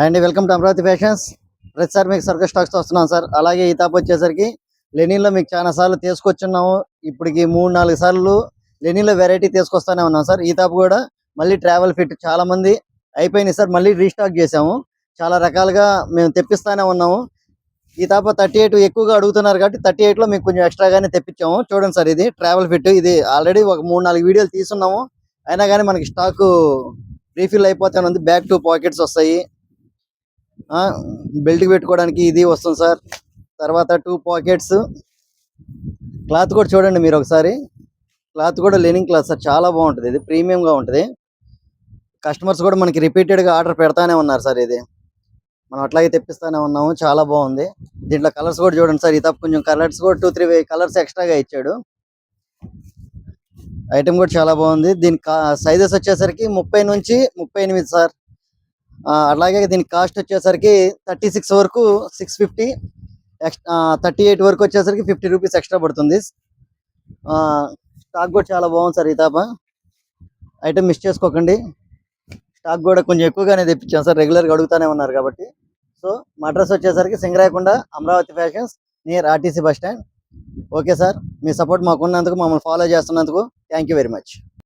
And welcome to Amaravati fashions. ప్రతిసారి మీకు circus stocks వస్తున్నాం సార్. అలాగే ఈ తాపు వచ్చేసరికి లెనిన్లో మీకు చాలా సార్లు తీసుకొచ్చున్నాము. ఇప్పటికి 3-4 సార్లు లెనిన్లో వెరైటీ తీసుకొస్తానే ఉన్నాం సార్. ఈ తాపు కూడా మళ్ళీ ట్రావెల్ ఫిట్ చాలా మంది అయిపోయినాయి సార్. మళ్ళీ రీస్టాక్ చేసాము. చాలా రకాలుగా మేము తెప్పిస్తానే ఉన్నాము. ఈ తాప 38 ఎక్కువగా అడుగుతున్నారు కాబట్టి 38లో మీకు కొంచెం ఎక్స్ట్రాగానే తెప్పించాము. చూడండి సార్, ఇది ట్రావెల్ ఫిట్. ఇది ఆల్రెడీ ఒక 3-4 వీడియోలు తీసున్నాము. అయినా కానీ మనకి స్టాక్ రీఫిల్ అయిపోతానే ఉంది. బ్యాక్ 2 పాకెట్స్ వస్తాయి. బెల్ట్ పెట్టుకోవడానికి ఇది వస్తుంది సార్. తర్వాత 2 పాకెట్స్. క్లాత్ కూడా చూడండి మీరు ఒకసారి. క్లాత్ కూడా లెనిన్ క్లాత్ సార్, చాలా బాగుంటుంది. ఇది ప్రీమియంగా ఉంటుంది. కస్టమర్స్ కూడా మనకి రిపీటెడ్గా ఆర్డర్ పెడతానే ఉన్నారు సార్. ఇది మనం అట్లాగే తెప్పిస్తానే ఉన్నాము. చాలా బాగుంది. దీంట్లో కలర్స్ కూడా చూడండి సార్. ఈ తప్ప కొంచెం కలర్స్ కూడా 2-3 కలర్స్ ఎక్స్ట్రాగా ఇచ్చాడు. ఐటమ్ కూడా చాలా బాగుంది. దీని సైజెస్ వచ్చేసరికి 30 నుంచి 38 సార్. అలాగే దీని కాస్ట్ వచ్చేసరికి 36 వరకు 650, 38 వరకు వచ్చేసరికి 50 రూపీస్ ఎక్స్ట్రా పడుతుంది. స్టాక్ కూడా చాలా బాగుంది సార్. ఈ తాప ఐటమ్ మిస్ చేసుకోకండి. స్టాక్ కూడా కొంచెం ఎక్కువగానే తెప్పించాం సార్, రెగ్యులర్గా అడుగుతానే ఉన్నారు కాబట్టి. సో మా అడ్రస్ వచ్చేసరికి Singarayakonda, Amaravati fashions, near RTC bus stand. Okay sir, మీ సపోర్ట్ మాకున్నందుకు, మమ్మల్ని ఫాలో చేస్తున్నందుకు థ్యాంక్ యూ వెరీ మచ్.